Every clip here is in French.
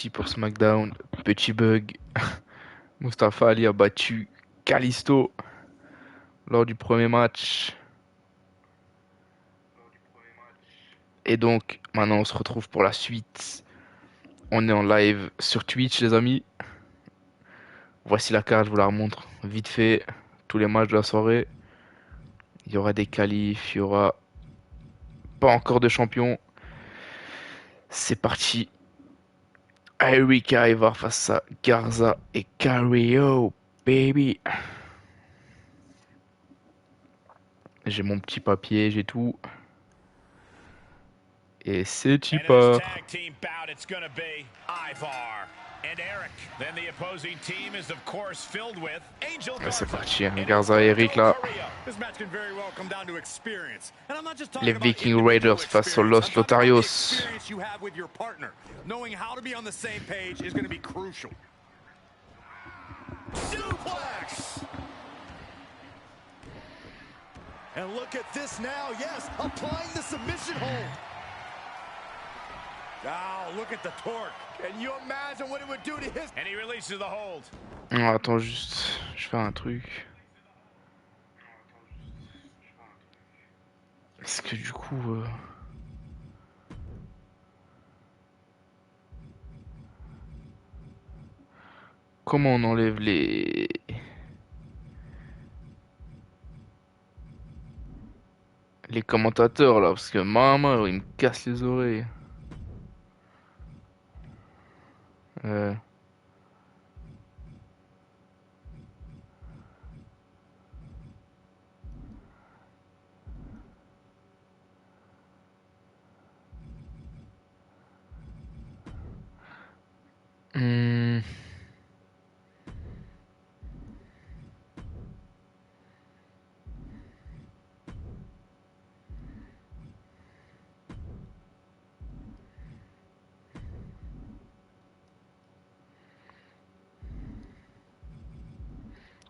Petit pour SmackDown, petit bug. Mustafa Ali a battu Kalisto lors du premier match. Et donc, maintenant, on se retrouve pour la suite. On est en live sur Twitch, les amis. Voici la carte, je vous la remontre vite fait. Tous les matchs de la soirée. Il y aura des qualifs, il y aura pas encore de champion. C'est parti. Erika Ivar face à Garza et Carrillo, baby. J'ai mon petit papier, j'ai tout. Et c'est part. Ouais, c'est parti, hein. Garza et Eric là. Les Viking Raiders face aux Los Lotarios. And look at this now, yes, applying the submission hold. Oh, look at the torque. Can you imagine what it would do to his... And he releases the hold. Non, attends juste, je fais un truc. Est-ce que du coup... Comment on enlève les commentateurs là? Parce que maman, ils me cassent les oreilles. Euh... Hmm.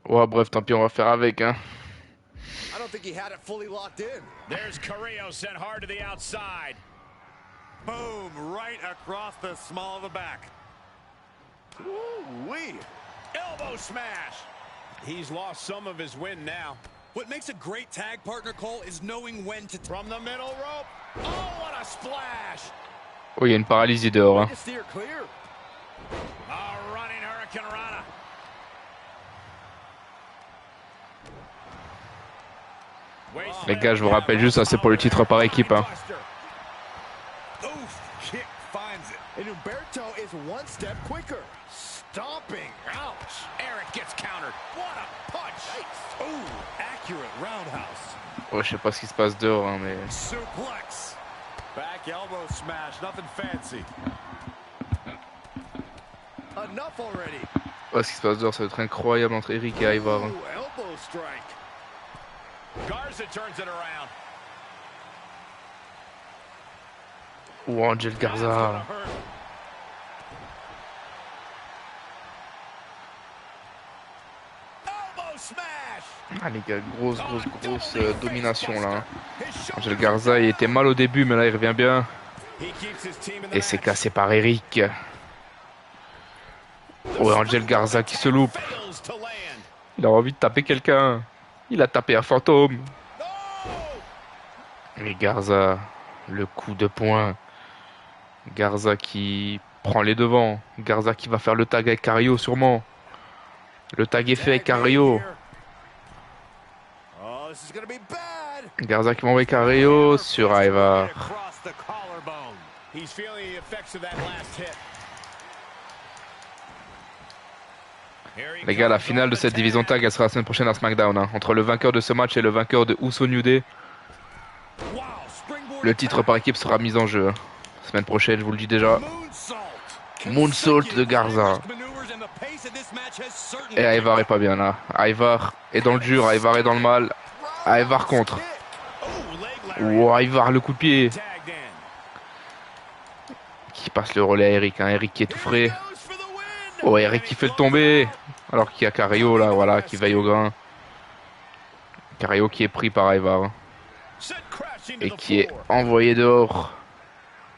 Ouais, bref, tant pis, on va faire avec, hein. I don't think he had it fully locked in. There's Carrillo sent hard to the outside. Boom, right across the small of the back. Ooh-wee. Elbow smash. He's lost some of his wind now. What makes a great tag partner, Cole, is knowing when to... From the middle rope. Oh, what a splash. Oh, il y a une paralysie dehors, hein. Steer clear. A running Hurricane Rana. Les gars, je vous rappelle juste, ça c'est pour le titre par équipe, hein. And Humberto is one step quicker. Stomping. Ouch. Eric gets countered. What a punch. Ooh, accurate roundhouse. Ouais, je sais pas ce qui se passe dehors, hein, mais... Suplex. Back elbow smash. Nothing fancy. Enough already. Ouais, ce qui se passe dehors, ça va être incroyable entre Eric et Ivar, hein. Ooh, elbow strike. Garza turns it around. Ou Angel Garza. Ah les gars, grosse domination là, hein. Angel Garza, il était mal au début, mais là il revient bien. Et c'est cassé par Eric. Ouais, Angel Garza qui se loupe. Il a envie de taper quelqu'un. Il a tapé un fantôme. Et Garza, le coup de poing. Garza qui prend les devants. Garza qui va faire le tag avec Carrillo sûrement. Le tag est fait avec Carrillo. Garza qui va envoyer Carrillo sur Ivar. Les gars, la finale de cette division tag, elle sera la semaine prochaine à SmackDown, hein, entre le vainqueur de ce match et le vainqueur de Uso New Day. Le titre par équipe sera mis en jeu, hein. Semaine prochaine, je vous le dis déjà. Moonsault de Garza. Et Ivar est pas bien là. Ivar est dans le dur, Ivar est dans le mal. Ivar contre. Oh, Ivar le coup de pied. Qui passe le relais à Eric, hein. Eric qui est tout frais. Oh, Eric qui fait le tomber. Alors qu'il y a Carrillo là, voilà, qui veille au grain. Carrillo qui est pris par Ivar, hein. Et qui est envoyé dehors.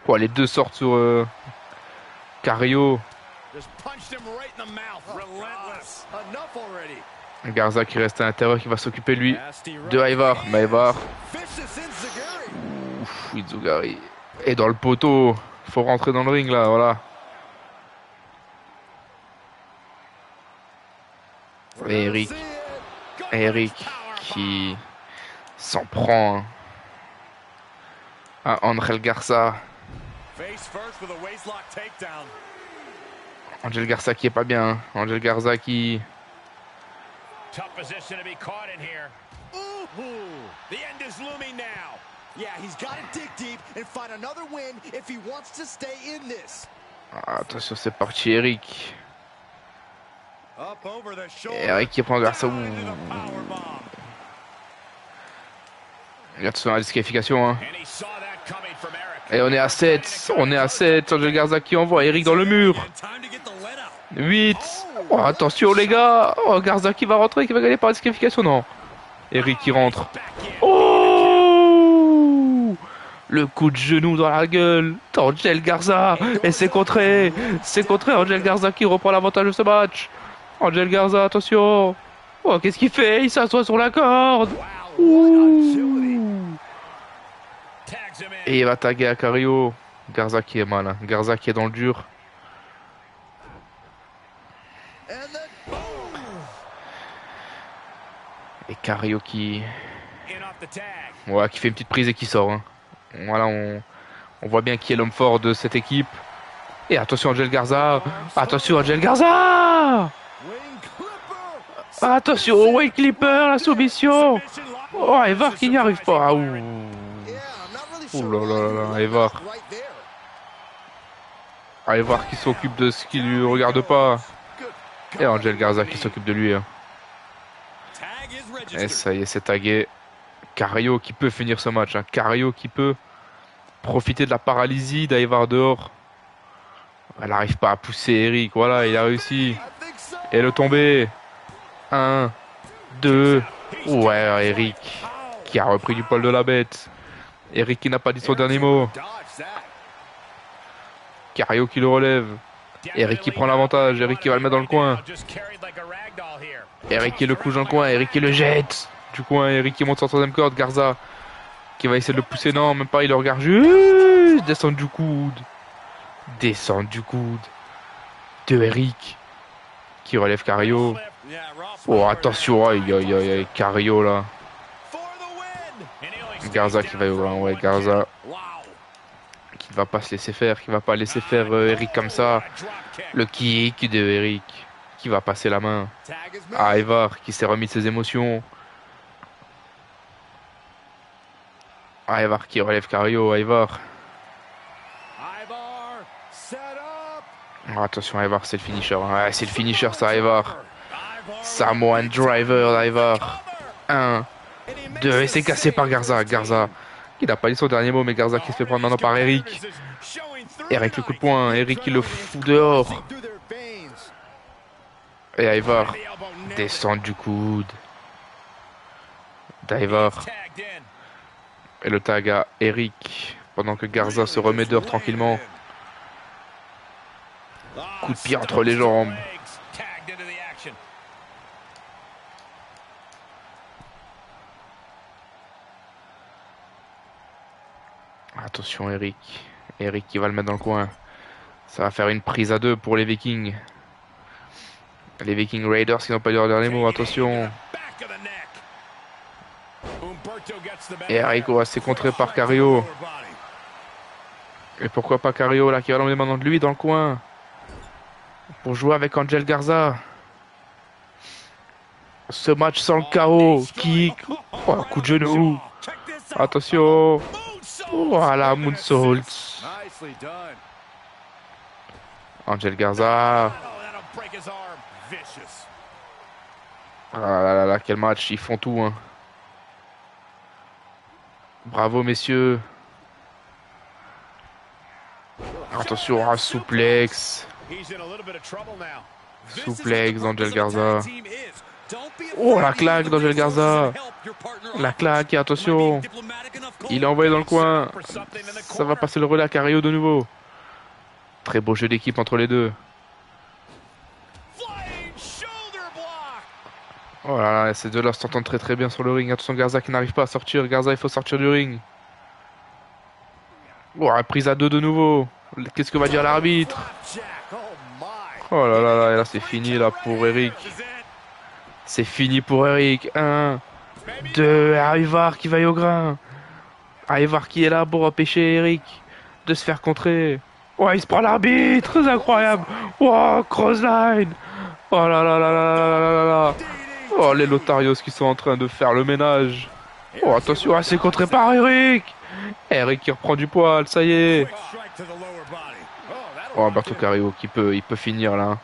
Oh, les deux sortent sur... Carrillo. Just punched him right in the mouth. Relentless. Enough already. Garza qui reste à l'intérieur, qui va s'occuper lui de Ivar. Mais Ivar. Ouf, Izugari. Et dans le poteau. Faut rentrer dans le ring là, voilà. Et Eric qui s'en prend hein, à Angel Garza. Angel Garza qui est pas bien. Angel Garza qui... Tough position to be caught in here. Ooh, the end is looming now. Yeah, he's got to dig deep and find another win if he wants to stay in this. Ah, attention, c'est parti, Eric. Eric qui prend Garza. Attention à la disqualification. Hein. Et on est à 7. On est à 7. Angel Garza qui envoie Eric dans le mur. 8. Oh, attention les gars. Oh, Garza qui va rentrer, qui va gagner par disqualification. Non. Eric qui rentre. Oh, le coup de genou dans la gueule d'Angel Garza. Et c'est contré. C'est contré. Angel Garza qui reprend l'avantage de ce match. Angel Garza, attention. Oh, qu'est-ce qu'il fait? Il s'assoit sur la corde. Ouh. Et il va taguer à Carrillo. Garza qui est mal. Hein. Garza qui est dans le dur. Et Carrillo qui... Ouais, qui fait une petite prise et qui sort. Hein. Voilà, on voit bien qui est l'homme fort de cette équipe. Et attention Angel Garza. Attention Angel Garza. Attention Wayne Clipper, la soumission. Oh, Ivar qui n'y arrive pas. Ouh. Ouh là là là, Ivar. Ivar qui s'occupe de ce qui lui regarde pas. Et Angel Garza qui s'occupe de lui. Hein. Et ça y est, c'est tagué. Carrillo qui peut finir ce match. Hein. Carrillo qui peut profiter de la paralysie d'Ivar dehors. Elle n'arrive pas à pousser Eric. Voilà, il a réussi. Et le tombé. 1, 2. Ouais, Eric qui a repris du poil de la bête. Eric qui n'a pas dit son dernier mot. Carrillo qui le relève. Eric qui prend l'avantage. Eric qui va le mettre dans le coin. Eric qui le couche dans le coin. Eric qui le jette du coin. Eric qui monte sur la troisième corde. Garza qui va essayer de le pousser. Non, même pas. Il le regarde juste. Descendre du coude. Descendre du coude. De Eric qui relève Carrillo. Oh, attention. Aïe, aïe, aïe, aïe. Carrillo là. Garza qui va loin. Ouais, Garza. Qui ne va pas se laisser faire. Qui va pas laisser faire Eric comme ça. Le kick de Eric. Qui va passer la main à Ivar qui s'est remis de ses émotions. Ivar qui relève Carrillo. Ivar. Oh, attention Ivar, c'est le finisher. Ouais, c'est le finisher ça Ivar. Samoan driver Ivar. 1, 2 et c'est cassé par Garza. Garza qui n'a pas dit son dernier mot mais Garza qui se fait prendre maintenant par Eric. Eric le coup de poing. Eric qui le fout dehors. Et Ivar descend du coude d'Ivar. Et le tag à Eric pendant que Garza se remet dehors tranquillement. Coup de pied entre les jambes. Attention Eric. Eric qui va le mettre dans le coin. Ça va faire une prise à 2 pour les Vikings. Les Viking Raiders qui n'ont pas dit leur dernier mot, attention. Et Eric va se contrer par Carrillo. Et pourquoi pas Carrillo là qui va l'emmener maintenant de lui dans le coin. Pour jouer avec Angel Garza. Ce match sans le KO. Kick. Oh, coup de genou. Attention. Voilà, moonsault. Angel Garza. Ah là là là, quel match, ils font tout. Hein. Bravo, messieurs. Attention, un souplex. Souplex d'Angel Garza. Oh, la claque d'Angel Garza. La claque, et attention. Il est envoyé dans le coin. Ça va passer le relais à Carrillo de nouveau. Très beau jeu d'équipe entre les deux. Oh là là, ces deux-là s'entendent très très bien sur le ring. Attention, Garza qui n'arrive pas à sortir. Garza, il faut sortir du ring. Oh, prise à deux de nouveau. Qu'est-ce que va dire l'arbitre? Oh là là là, et là c'est fini là pour Eric. C'est fini pour Eric. 1, 2, Ivar qui va au grain. Ivar qui est là pour empêcher Eric de se faire contrer. Ouais, il se prend l'arbitre, c'est incroyable. Oh, crossline. Oh là là là là là là là là. Oh, les Lotharios qui sont en train de faire le ménage. Oh, attention, c'est contré par Eric. Eric qui reprend du poil, ça y est. Oh, Alberto Carrillo il peut finir là.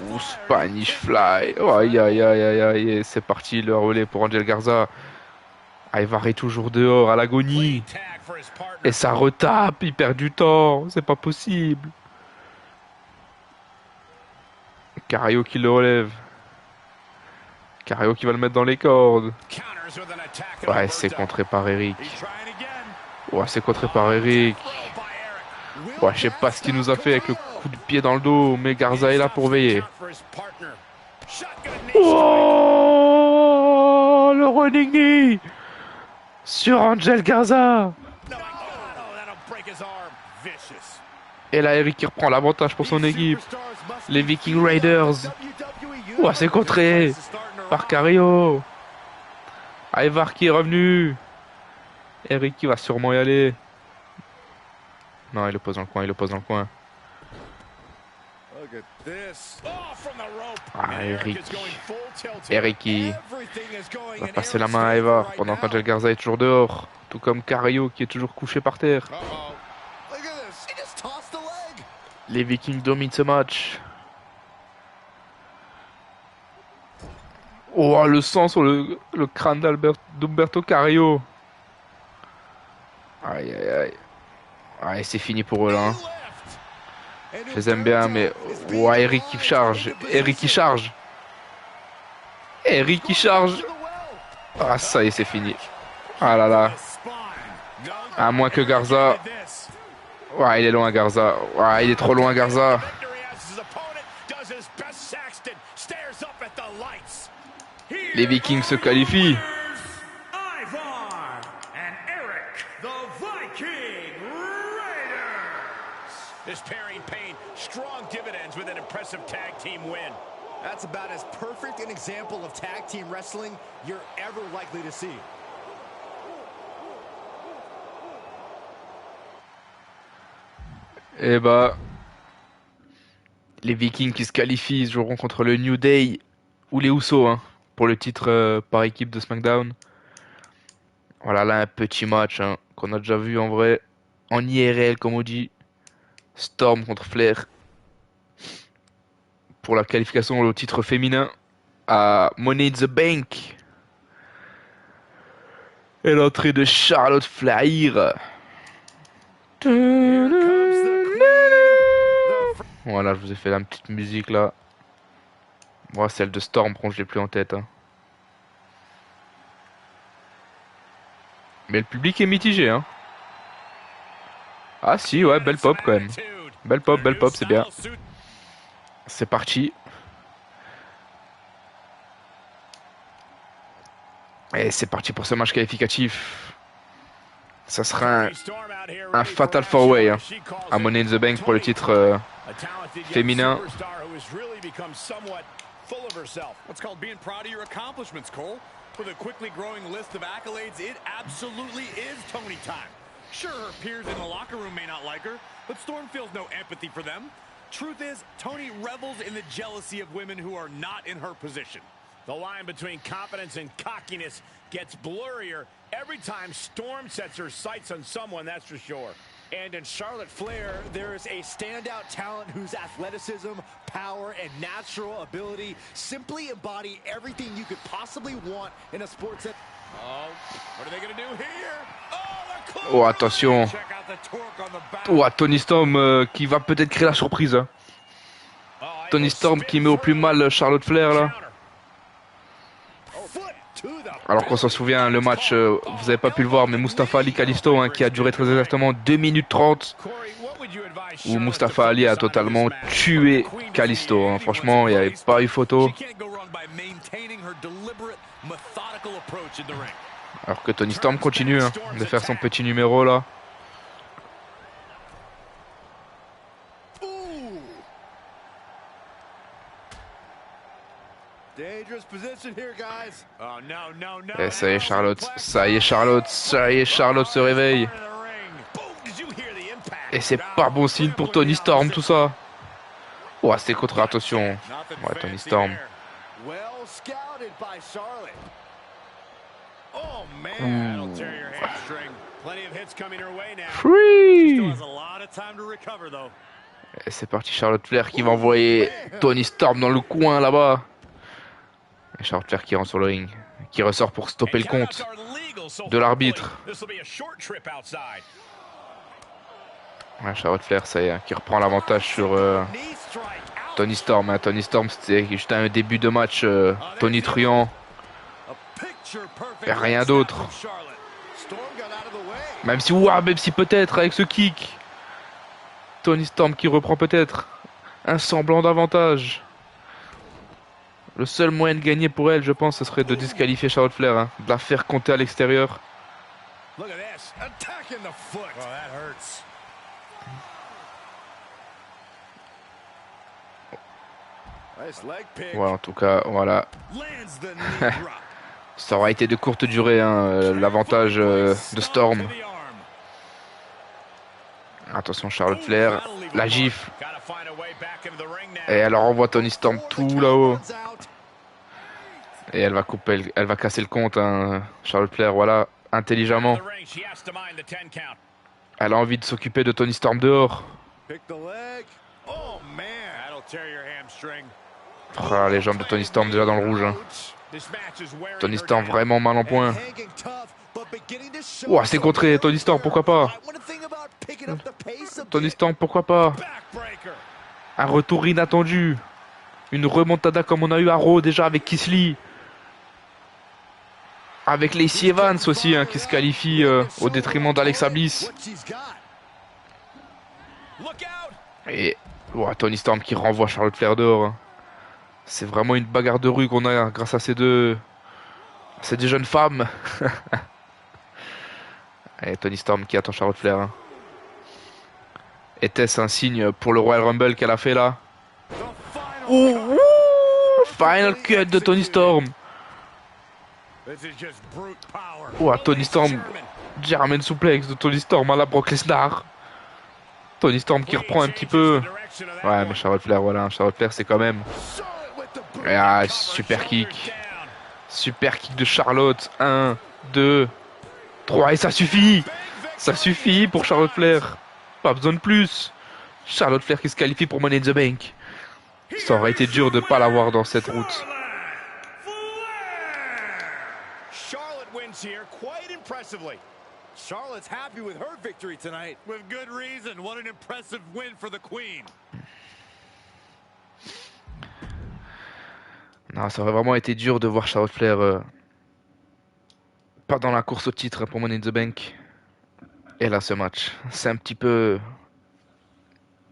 Ouh, Spanish Fly. Oh, aïe aïe aïe aïe aïe. C'est parti, le relais pour Angel Garza. Ivar est toujours dehors à l'agonie. Et ça retape, il perd du temps. C'est pas possible. Carrillo qui le relève. Carrillo qui va le mettre dans les cordes. Ouais, c'est contré par Eric. Ouais, c'est contré par Eric. Ouais, je sais pas ce qu'il nous a fait avec le coup de pied dans le dos, mais Garza est là pour veiller. Oh, le running knee sur Angel Garza. Et là, Eric qui reprend l'avantage pour son équipe. Les Viking Raiders. Ouais, c'est contré par Carrillo. Ivar qui est revenu. Eric qui va sûrement y aller. Non, il le pose dans le coin, il le pose dans le coin. Ah, Eric. Eric qui va passer la main à Ivar pendant qu'Angel Garza est toujours dehors. Tout comme Carrillo qui est toujours couché par terre. Les Vikings dominent ce match. Oh, le sang sur le crâne d'Umberto Carrillo. Aïe, aïe, aïe. Ouais, c'est fini pour eux là. Hein. Je les aime bien, mais... Ouais, Eric qui charge. Eric qui charge. Eric qui charge. Ah, ça y est, c'est fini. Ah là là. À moins que Garza... Ouais, il est loin, Garza. Ouais, il est trop loin, Garza. Les Vikings se qualifient. This pairing paid strong dividends with an impressive tag team win. That's about as perfect an example of tag team wrestling you're ever likely to see. Et bah, les Vikings qui se qualifient joueront contre le New Day ou les Usos hein, pour le titre par équipe de SmackDown. Voilà là un petit match hein, qu'on a déjà vu en vrai, en IRL comme on dit. Storm contre Flair pour la qualification au titre féminin à Money in the Bank. Et l'entrée de Charlotte Flair. Voilà, je vous ai fait la petite musique là. Moi, celle de Storm, je l'ai plus en tête. Hein. Mais le public est mitigé. Hein. Ah si, ouais, belle pop quand même. Belle pop, c'est bien. C'est parti. Et c'est parti pour ce match qualificatif. Ça sera un Fatal 4-Way hein, à Money in the Bank pour le titre féminin. Sure, her peers in the locker room may not like her, but Storm feels no empathy for them. Truth is, Toni revels in the jealousy of women who are not in her position. The line between confidence and cockiness gets blurrier every time Storm sets her sights on someone, that's for sure. And in Charlotte Flair, there is a standout talent whose athleticism, power, and natural ability simply embody everything you could possibly want in a sports set. Oh, what are they going to do here? Oh, attention. Oh, Toni Storm qui va peut-être créer la surprise. Hein. Toni Storm qui met au plus mal Charlotte Flair là. Alors qu'on s'en souvient, le match, vous avez pas pu le voir, mais Mustafa Ali Kalisto hein, qui a duré très exactement 2 minutes 30. où Mustafa Ali a totalement tué Kalisto. Hein. Franchement, il n'y avait pas eu photo. Alors que Tony Storm continue hein, de faire son petit numéro là. Et ça y est Charlotte, ça y est Charlotte, ça y est Charlotte se réveille. Et c'est pas bon signe pour Tony Storm tout ça. Oh c'était contre, attention. Ouais Tony Storm. Free. Et c'est parti Charlotte Flair qui va envoyer Tony Storm dans le coin là-bas. Et Charlotte Flair qui rentre sur le ring, qui ressort pour stopper le compte de l'arbitre. Ouais, Charlotte Flair, ça y est, qui reprend l'avantage sur Tony Storm. Hein. Tony Storm, c'était juste un début de match Tony Truant. Et rien d'autre. Même si peut-être avec ce kick, Tony Storm qui reprend peut-être un semblant d'avantage. Le seul moyen de gagner pour elle, je pense, ce serait de disqualifier Charlotte Flair, hein, de la faire compter à l'extérieur. Ouais, en tout cas, voilà. Ça aura été de courte durée, hein, l'avantage de Storm. Attention, Charlotte Flair, la gifle. Et elle renvoie Tony Storm tout là-haut. Et elle va couper, elle va casser le compte, hein, Charlotte Flair, voilà, intelligemment. Elle a envie de s'occuper de Tony Storm dehors. Oh, les jambes de Tony Storm déjà dans le rouge. Hein. Tony Storm vraiment mal en point. Ouah, c'est contré, Tony Storm, pourquoi pas. Tony Storm, pourquoi pas. Un retour inattendu. Une remontada comme on a eu à Raw déjà avec Kisly. Avec Lacey Evans aussi, hein, qui se qualifie au détriment d'Alexa Bliss. Et ouah, Tony Storm qui renvoie Charlotte Flair dehors. Hein. C'est vraiment une bagarre de rue qu'on a grâce à ces deux jeunes femmes. Et Tony Storm qui attend Charlotte Flair. Hein. Était-ce un signe pour le Royal Rumble qu'elle a fait là? Ouh, final cut de Tony Storm. Ouah, Tony Storm. German suplex de Tony Storm à la Brock Lesnar. Tony Storm qui reprend un petit peu. Ouais, mais Charlotte Flair, voilà. Charlotte Flair, c'est quand même. Ah, super kick. Super kick de Charlotte. 1, 2, 3. Et ça suffit. Ça suffit pour Charlotte Flair. Pas besoin de plus. Charlotte Flair qui se qualifie pour Money in the Bank. Ça aurait été dur de ne pas l'avoir dans cette route. Charlotte wins here quite impressively. Charlotte's happy with her victory tonight. With good reason. What an impressive win for the Queen. Non, ça aurait vraiment été dur de voir Charlotte Flair pas dans la course au titre pour Money in the Bank. Et là, ce match, c'est un petit peu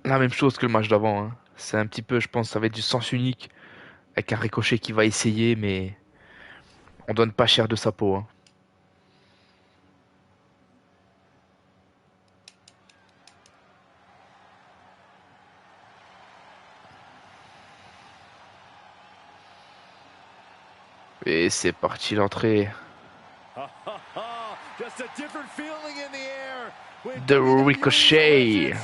la même chose que le match d'avant. Hein. C'est un petit peu, je pense, ça va être du sens unique. Avec un Ricochet qui va essayer, mais on donne pas cher de sa peau. Hein. Et c'est parti l'entrée de Ricochet.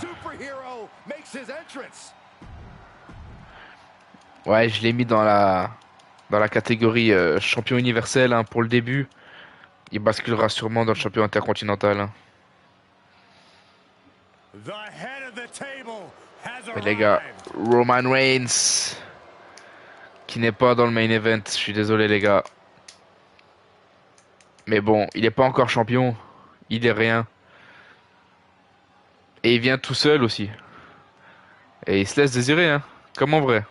Ouais, je l'ai mis dans la catégorie champion universel hein, pour le début. Il basculera sûrement dans le champion intercontinental. Hein. Mais les gars, Roman Reigns qui n'est pas dans le main event. Je suis désolé les gars. Mais bon, il n'est pas encore champion. Il est rien. Et il vient tout seul aussi. Et il se laisse désirer, hein. Comme en vrai.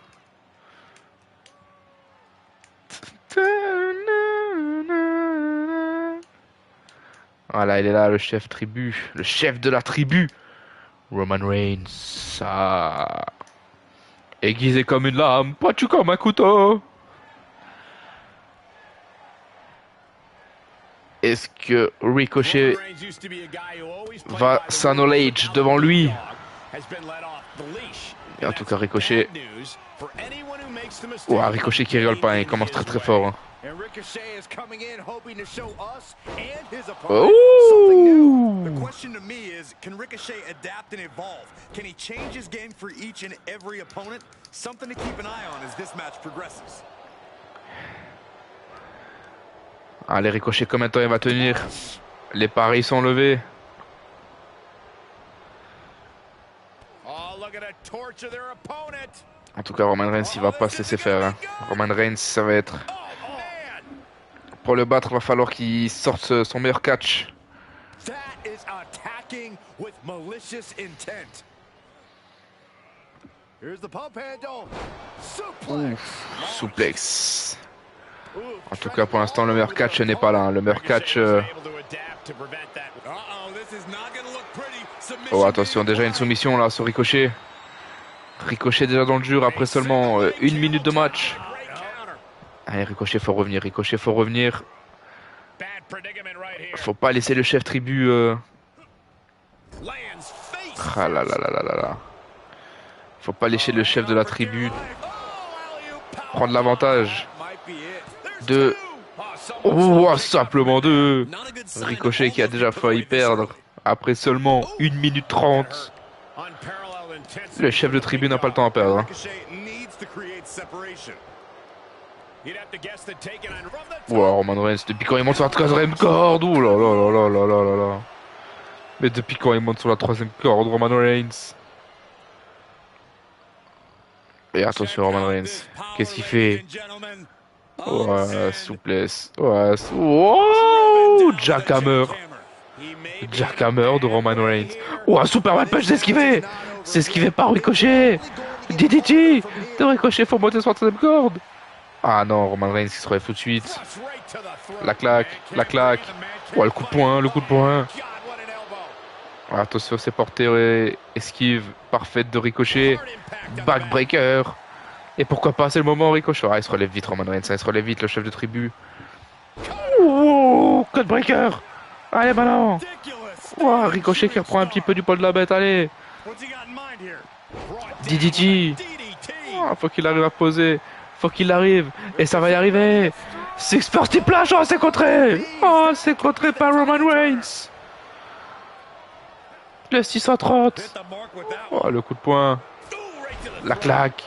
Voilà, il est là, le chef tribu. Le chef de la tribu. Roman Reigns, ça... Aiguisé comme une lame, pointu comme un couteau. Est-ce que Ricochet va s'acknowledge devant lui? Et en tout cas, Ricochet... Ouah, Ricochet qui rigole pas, hein, il commence très très fort. Hein. Oh! The question to me is, can Ricochet adapt and evolve? Can he change his game for each and every opponent? Something to keep an eye on as this match progresses. Allez, Ricochet, combien de temps il va tenir? Les paris sont levés. Oh, look at a torch of their opponent. En tout cas, Roman Reigns, il va pas se laisser faire. Hein. Roman Reigns, ça va être... Pour le battre, il va falloir qu'il sorte son meilleur catch. That is attacking with malicious intent. Here's the pump handle. Suplex. Souplex. En tout cas, pour l'instant, le meilleur catch n'est pas là. Hein. Le meilleur catch... Oh, attention, déjà une soumission là sur Ricochet. Ricochet déjà dans le dur après seulement 1 minute de match. Allez, Ricochet, faut revenir. Ricochet, faut revenir. Faut pas laisser le chef tribu... Ah là là là là là là. Faut pas laisser le chef de la tribu prendre l'avantage. 2. Oh, simplement 2. Ricochet qui a déjà failli perdre après seulement 1 minute 30. Le chef de tribu n'a pas le temps à perdre. Hein. Wow, Roman Reigns, depuis quand il monte sur la 3e corde? Ouh là là là là là là là. Mais depuis quand il monte sur la 3e corde, Roman Reigns? Et attention, Roman Reigns. Qu'est-ce qu'il fait? Ouais, souplesse. Ouais, oh, Jackhammer. Jackhammer de Roman Reigns. Oh, Superman Punch, c'est esquivé. C'est esquivé par Ricochet. DDT de Ricochet, faut monter sur la 3e corde. Ah non, Roman Reigns qui se relève tout de suite. La claque, la claque. Oh, le coup de poing, le coup de poing. Ah, attention, c'est porté, esquive parfaite de Ricochet. Backbreaker. Et pourquoi pas, c'est le moment, Ricochet. Ah, il se relève vite, Roman Reigns. Il se relève vite, le chef de tribu. Oh, codebreaker. Allez, maintenant. Oh, Ricochet qui reprend un petit peu du poil de la bête, allez. DDT. Oh, faut qu'il arrive à poser. Faut qu'il arrive. Et ça va y arriver. Six First Splash. Oh, c'est contré. Oh, c'est contré par Roman Reigns. Le 630. Oh, le coup de poing. La claque.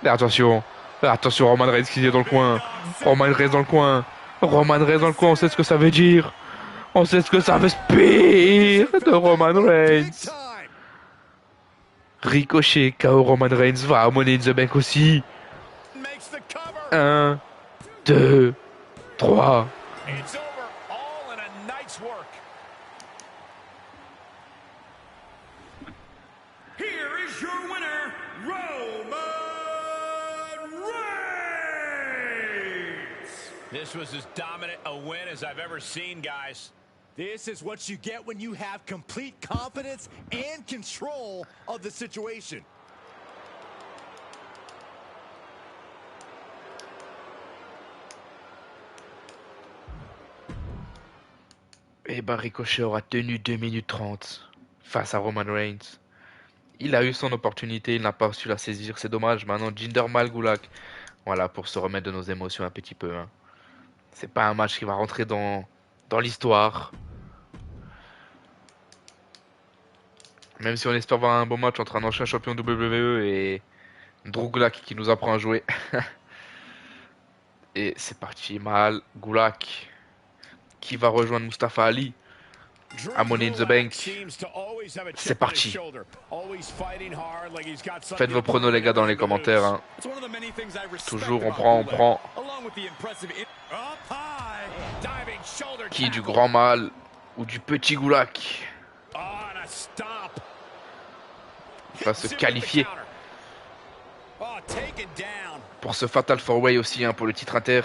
Et attention. Attention, Roman Reigns qui est dans le coin. Roman Reigns dans le coin. Roman Reigns dans le coin, on sait ce que ça veut dire. On sait ce que ça veut spire de Roman Reigns. Ricochet, KO Roman Reigns va à Money in the Bank aussi. 1, 2, 3. This was as dominant a win as I've ever seen, guys. This is what you get when you have complete confidence and control of the situation. Et ben Ricochet aura tenu 2 minutes 30 face à Roman Reigns. Il a eu son opportunité, il n'a pas su la saisir, c'est dommage. Maintenant, Jinder Mahal Gulak. Voilà, pour se remettre de nos émotions un petit peu. Hein. C'est pas un match qui va rentrer dans l'histoire. Même si on espère voir un bon match entre un ancien champion WWE et Drew Gulak qui nous apprend à jouer. Et c'est parti, Mahal Gulak qui va rejoindre Mustafa Ali à Money in the Bank. C'est parti. Faites vos pronos les gars dans les commentaires. Hein. Toujours on prend. Qui, du grand Mahal ou du petit Gulak va se qualifier pour ce Fatal 4-Way aussi hein, pour le titre inter.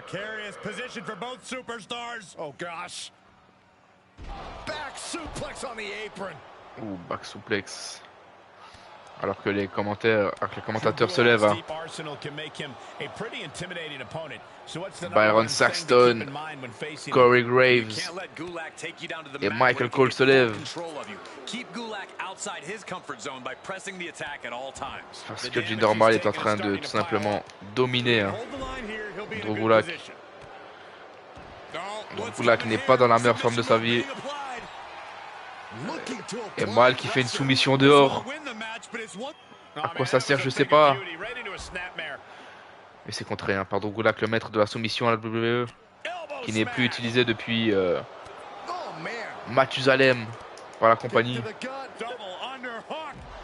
Precarious position for both superstars. Oh gosh. Back suplex on the apron. Ouh, back suplex. Alors que les commentateurs se lèvent. Hein. Byron Saxton, Corey Graves et Michael Cole se lèvent. Parce que Jinder Mahal est en train de tout simplement dominer hein. Drew Gulak. Drew Gulak n'est pas dans la meilleure forme de sa vie. Et Mahal qui fait une soumission dehors. À quoi ça sert, je sais pas. Mais c'est contré hein, par Drew Gulak, le maître de la soumission à la WWE, qui n'est plus utilisé depuis Mathusalem par la compagnie.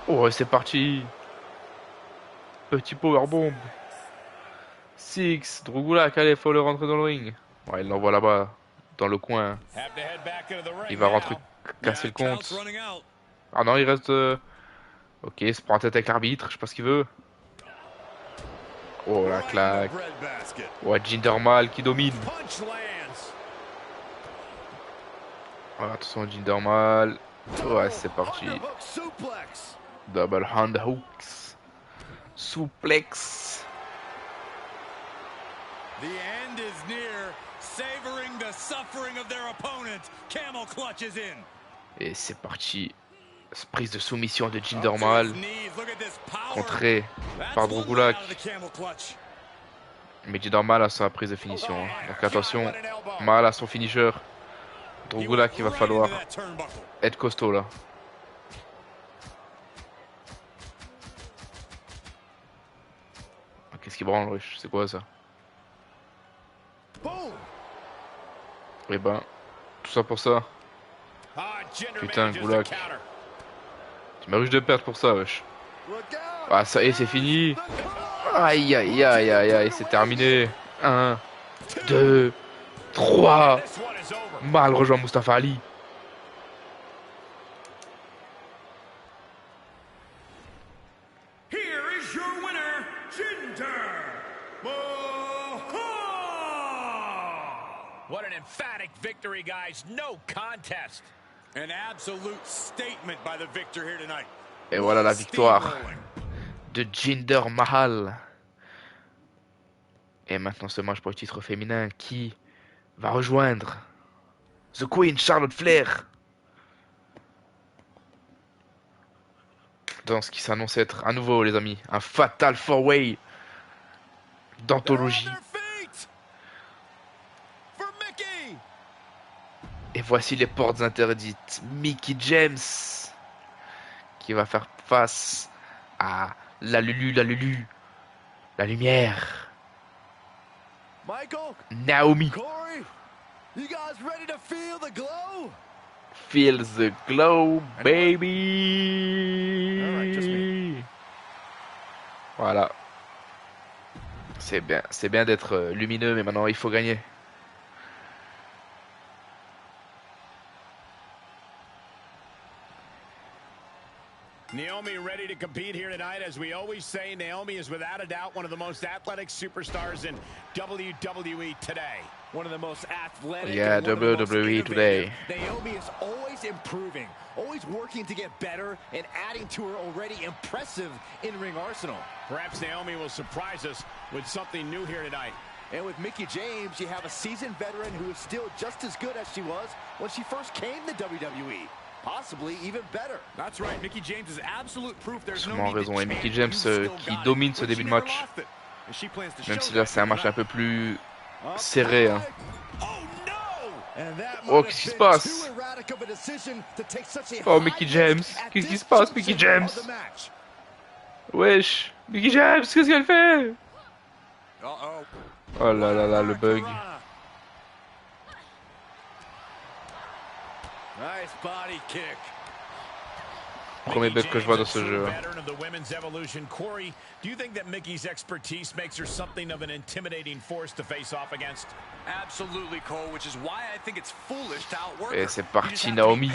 Oh, c'est parti. Petit powerbomb. Six, Drew Gulak, allez, faut le rentrer dans le ring. Ouais, il l'envoie là-bas, dans le coin. Il va rentrer, casser le compte. Ah non, il reste... Ok, il se prend en tête avec l'arbitre, je sais pas ce qu'il veut. Oh la claque. Oh, Jinder Mahal qui domine. Oh, attention, Jinder Mahal. Ouais, c'est parti. Double hand hooks. Suplex. The end is near. Savoring the suffering of their opponent. Camel clutch is in. Et c'est parti. Prise de soumission de Jinder Mahal. Contré par Drew Gulak. Mais Jinder Mahal a sa prise de finition. Hein. Donc attention, Mahal a son finisher. Drew Gulak, il va falloir être costaud là. Qu'est-ce qu'il branle, wesh? C'est quoi ça? Eh ben, tout ça pour ça. Putain, Gulak. Tu mérites de perdre pour ça, wesh. Ah, ça y est, c'est fini. Aïe, aïe, aïe, aïe, aïe, c'est terminé. 1, 2, 3. Mahal rejoint Mustafa Ali. What an emphatic victory, guys. No contest. An absolute statement by the victor here tonight. Et voilà la victoire de Jinder Mahal. Et maintenant ce match pour le titre féminin qui va rejoindre The Queen Charlotte Flair dans ce qui s'annonce être à nouveau, les amis, un Fatal 4-Way d'anthologie. Et voici les portes interdites. Mickie James qui va faire face à la Lulu, la lumière. Michael, Naomi. Corey, you guys ready to feel the glow? Feel the glow, baby. Voilà. C'est bien d'être lumineux, mais maintenant il faut gagner. Naomi ready to compete here tonight. As we always say, Naomi is without a doubt one of the most athletic superstars in WWE today. One of the most athletic. Yeah, WWE today. Naomi is always improving, always working to get better and adding to her already impressive in-ring arsenal. Perhaps Naomi will surprise us with something new here tonight. And with Mickie James, you have a seasoned veteran who is still just as good as she was when she first came to WWE. Possibly even better. That's right. Mickie James is absolute proof there's no need raison. Et Mickie James qui domine ce début de match. Même si là c'est un match un peu plus serré. Hein. Oh, qu'est-ce qui se passe? Oh, Mickie James. Qu'est-ce qui se passe, Mickie James? Wesh. Mickie James, qu'est-ce qu'elle fait? Oh là là là, le bug. Nice body kick. Premier bug que je vois dans ce jeu. Corey, do you think that Mickie's expertise makes her something of an intimidating force to face off against? Absolutely, Cole, which is why I think it's foolish to outwork her. Et c'est parti, Naomi.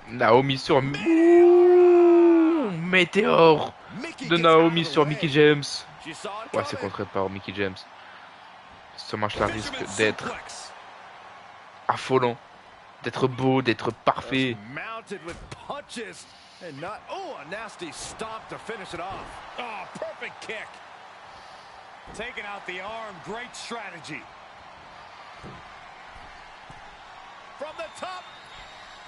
Naomi sur Météore de Naomi sur Mickie James. Ouais, c'est contré par Mickie James. Ce match-là risque d'être affolant, d'être beau, d'être parfait. And not, oh, a nasty stop to finish it off. Oh, perfect kick. Taking out the arm, great strategy. From the top,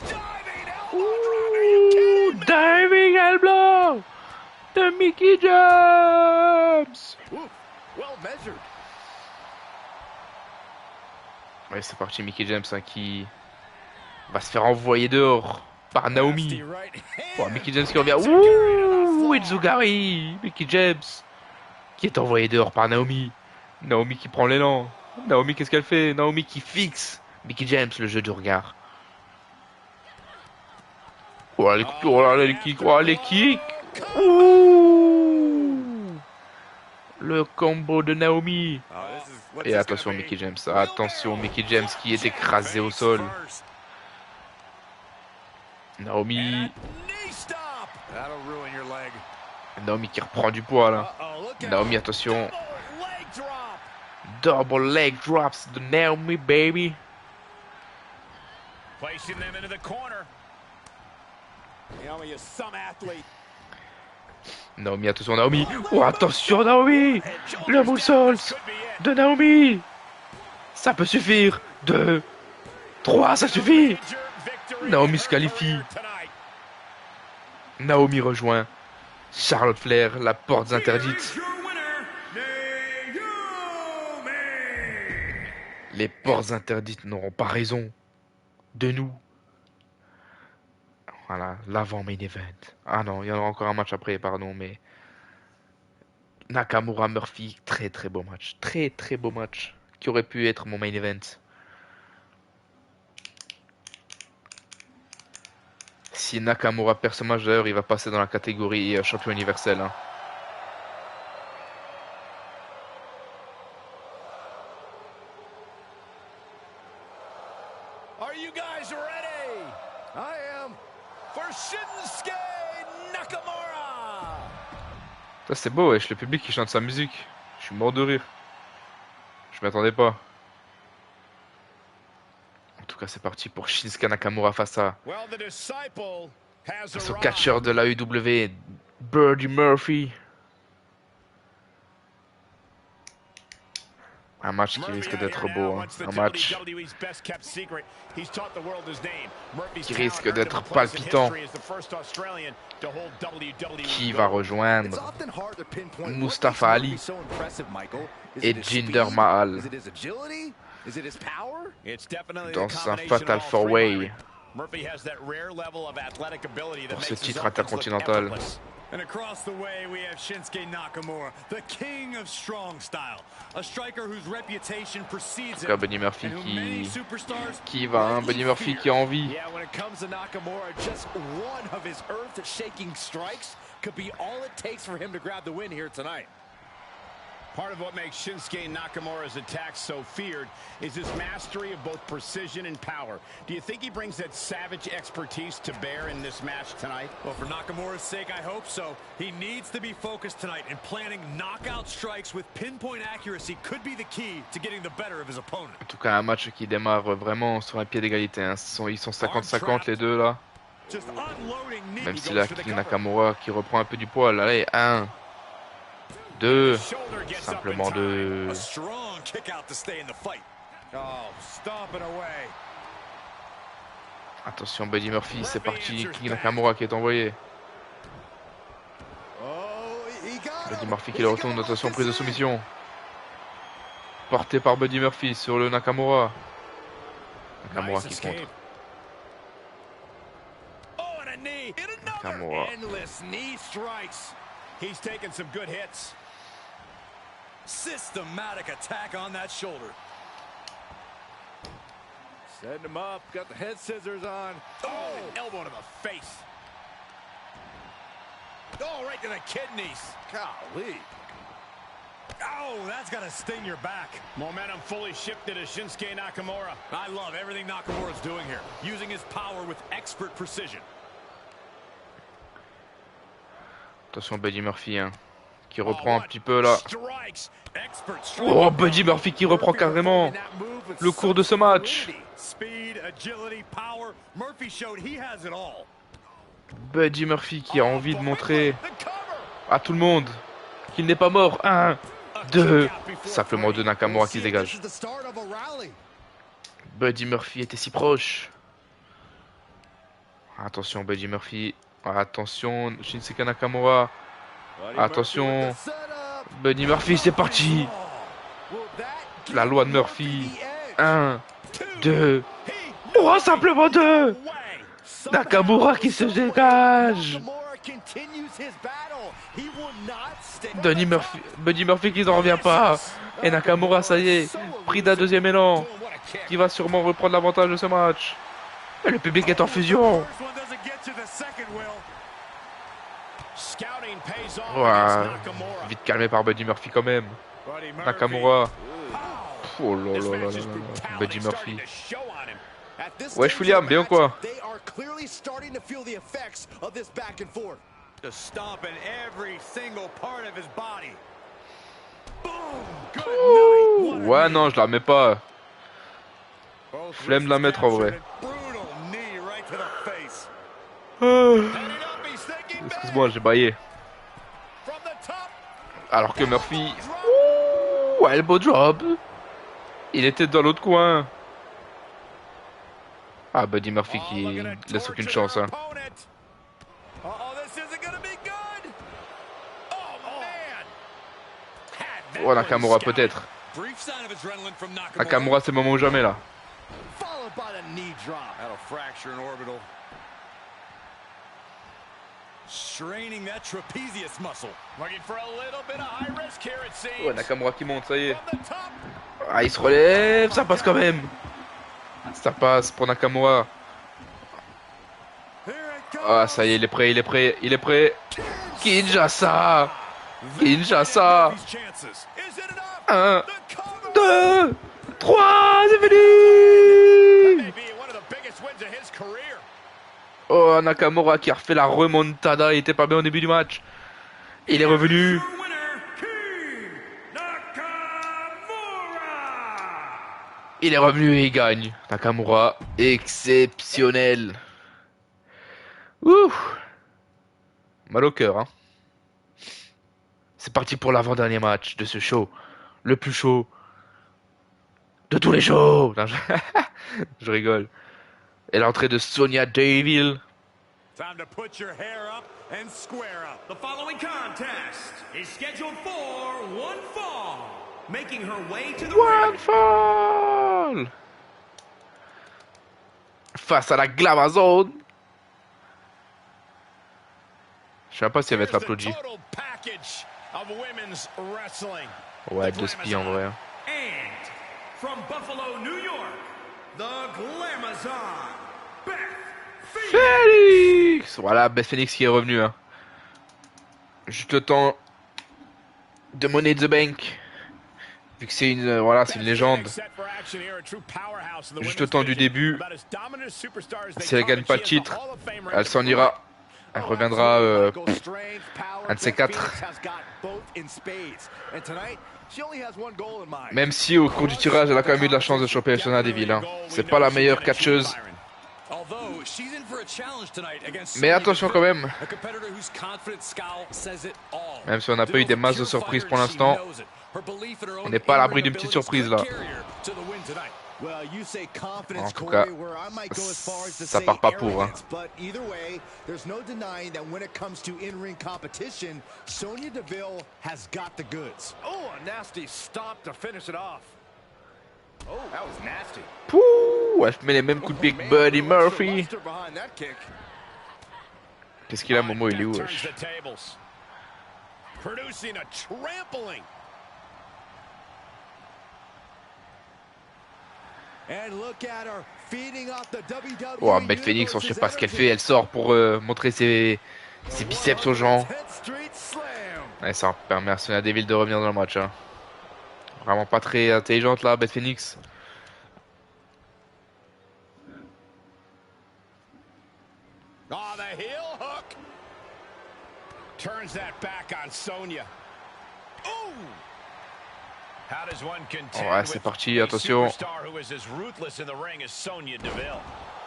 diving elbow drop. Are you kidding me? Diving elbow de Mickie James. Ooh, well measured. Ouais, c'est parti, Mickie James hein, qui va se faire envoyer dehors par Naomi. Oh, Mickie James qui revient. Ouh, Enzugari. Mickie James qui est envoyé dehors par Naomi. Naomi qui prend l'élan. Naomi, qu'est-ce qu'elle fait? Naomi qui fixe Mickie James, le jeu du regard. Oh là, les kicks. Oh, les kicks. Ouh. Le combo de Naomi. Et attention, Mickie James. Attention, Mickie James qui est écrasé au sol. Naomi. Naomi qui reprend du poids là. Naomi, attention. Double leg drops de Naomi, baby. Placing them into the corner. Naomi is some athlete. Naomi, attention, Naomi. Oh, attention, Naomi. Le moonsault de Naomi. Ça peut suffire. 2, 3, ça suffit. Naomi se qualifie. Naomi rejoint Charlotte Flair, la porte interdite. Les portes interdites n'auront pas raison de nous. Voilà, l'avant main event. Ah non, il y en aura encore un match après, pardon, mais Nakamura Murphy, très très beau match, très très beau match, qui aurait pu être mon main event. Si Nakamura perd ce match, d'ailleurs, il va passer dans la catégorie champion universel. Hein. Are you guys ready? I am. For Shinsuke Nakamura. Ça c'est beau, wesh, le public qui chante sa musique. Je suis mort de rire. Je m'y attendais pas. En tout cas, c'est parti pour Shinsuke Nakamura face au catcheur de la UW, Buddy Murphy. Un match qui risque d'être beau, hein. Un match qui risque d'être palpitant. Qui va rejoindre Mustafa Ali et Jinder Mahal dans un Fatal 4-Way pour ce titre intercontinental. And across the way, we have Shinsuke Nakamura, the king of strong style, a striker whose reputation precedes him. Buddy Murphy qui va, hein, Buddy Murphy qui a envie. Yeah, when it comes to Nakamura, just one of his earth-shaking strikes could be all it takes for him to grab the win here tonight. Part of what makes Shinsuke Nakamura's attacks so feared is his mastery of both precision and power. Do you think he brings that savage expertise to bear in this match tonight? Well, for Nakamura's sake, I hope so. He needs to be focused tonight, and planting knockout strikes with pinpoint accuracy could be the key to getting the better of his opponent. En tout cas, un match qui démarre vraiment sur un pied d'égalité. Hein. Ils sont 50-50 les deux là. Même si là, King Nakamura qui reprend un peu du poids. Allez, 1, 2, simplement 2. Attention, Buddy Murphy, c'est parti. King Nakamura qui est envoyé. Buddy Murphy qui le retourne. Attention, prise de soumission. Porté par Buddy Murphy sur le Nakamura. Nakamura qui contre. Nakamura. He's taking some good hits. Systematic attack on that shoulder. Setting him up, got the head scissors on. Oh, an elbow to the face. Oh, right to the kidneys. Golly. Oh, that's got to sting your back. Momentum fully shifted to Shinsuke Nakamura. I love everything Nakamura's doing here, using his power with expert precision. Attention, Buddy Murphy, hein, qui reprend un petit peu là. Oh, Buddy Murphy qui reprend carrément le cours de ce match. Buddy Murphy qui a envie de montrer à tout le monde qu'il n'est pas mort. 1, 2, simplement de Nakamura qui se dégage. Buddy Murphy était si proche. Attention Buddy Murphy. Attention Shinsuke Nakamura. Attention Buddy Murphy, c'est parti. La loi de Murphy. 1, 2. Oh, simplement 2. Nakamura qui se dégage. Buddy Murphy qui n'en revient pas. Et Nakamura, ça y est, pris d'un deuxième élan, qui va sûrement reprendre l'avantage de ce match. Et le public est en fusion. Ouah, vite calmé par Buddy Murphy quand même. Nakamura. Oh là là là là là. Buddy Murphy. Wesh William, bien ou quoi? Ouais non, je la mets pas. Flemme de la mettre en vrai. Excuse-moi, j'ai baillé. Alors que Murphy... Ouh, elbow drop. Il était dans l'autre coin. Ah, Buddy Murphy qui laisse aucune chance. Hein. Oh, Nakamura peut-être. Nakamura, c'est le moment ou jamais là. Oh, Nakamura qui monte, ça y est. Ah, il se relève, ça passe quand même. Ça passe pour Nakamura. Ah, ça y est, il est prêt, il est prêt, il est prêt. Kinshasa. Kinshasa. 1, 2, 3, c'est fini. Oh, Nakamura qui a refait la remontada, il était pas bien au début du match. Il est revenu. Il est revenu et il gagne. Nakamura, exceptionnel. Ouh. Mal au cœur, hein. C'est parti pour l'avant-dernier match de ce show. Le plus chaud de tous les shows. Non, je rigole. Et l'entrée de Sonya Deville. Time to put your hair up and square up. The following contest is scheduled for one fall, making her way to the One fall. Face à la Glamazone. Je sais pas si elle va être applaudie. Ouais, deux spies en vrai. And from Buffalo, New York, the Glamazon, Beth Phoenix. Voilà, Beth Phoenix qui est revenu. Hein. Juste le temps de Money in the Bank. Vu que c'est une, voilà, c'est une légende. Juste le temps du début. Si elle gagne pas de titre, elle s'en ira. Elle reviendra un de ces quatre. Même si au cours du tirage, elle a quand même eu de la chance de choper Sonya Deville. Hein. C'est pas la meilleure catcheuse. Mais attention quand même. Même si on n'a pas eu des masses de surprises pour l'instant, on n'est pas à l'abri d'une petite surprise là. En tout cas, ça part pas pour. Hein. Pouh, elle met les mêmes coups de pied que Buddy Murphy. Qu'est-ce qu'il a, Momo? Il est où? Oh, Beth Phoenix, je sais pas ce qu'elle fait. Elle sort pour montrer ses biceps aux gens. Ouais, ça permet à Sonya Deville de revenir dans le match. Hein. Vraiment pas très intelligente là, Beth Phoenix. Oh, the heel hook turns that back on Sonya. Ouais, c'est parti, attention.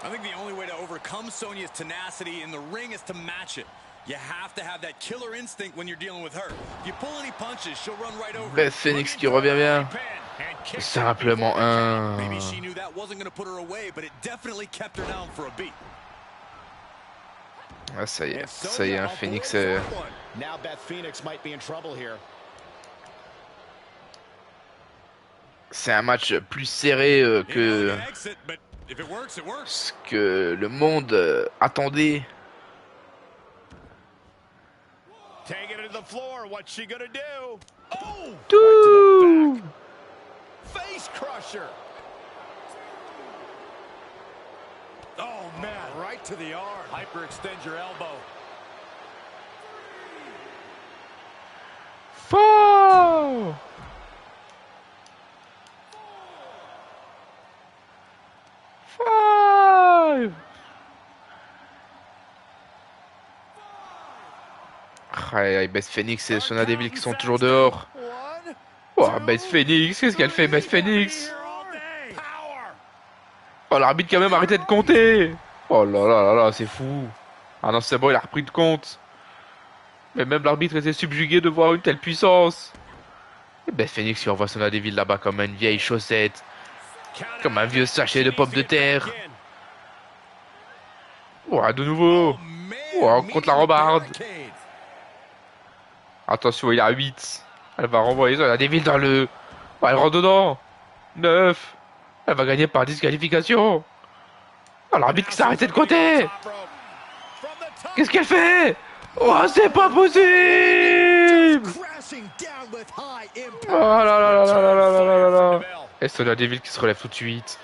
I think the only way to overcome Sonya's tenacity in the ring is to match it. You have to have that killer instinct when you're dealing with her. If you pull any punches, she'll run right over. Beth Phoenix qui revient bien. Simplement un. Maybe she knew that wasn't going to put her away, but it definitely kept her down for a beat. Ah, ça y est, un Phoenix. Now Beth Phoenix might be in trouble here. C'est un match plus serré que ce que le monde attendait. Tout. Face crusher. Oh man, right to the arm. Hyperextend your elbow. Fort. Five. Aïe, Beth Phoenix et Sonya Deville qui sont toujours dehors. Oh, Beth Phoenix, qu'est-ce qu'elle fait, Beth Phoenix? Oh, l'arbitre quand même, arrêtez de compter. Oh là là là là, c'est fou. Ah non, c'est bon, il a repris de compte. Mais même l'arbitre était subjugué de voir une telle puissance. Et Beth Phoenix qui envoie Sonya Deville là-bas comme une vieille chaussette. Comme un vieux sachet de pommes de terre. Oh, de nouveau. Oh, contre la rambarde. Attention, il est à 8. Elle va renvoyer Sonya Deville dans le... Oh, elle rentre dedans. 9. Elle va gagner par disqualification. Oh, l'arbitre qui s'est arrêté de côté. Qu'est-ce qu'elle fait? Oh, c'est pas possible. Oh là là là là là là là là là. Et Sonya Deville qui se relève tout de suite.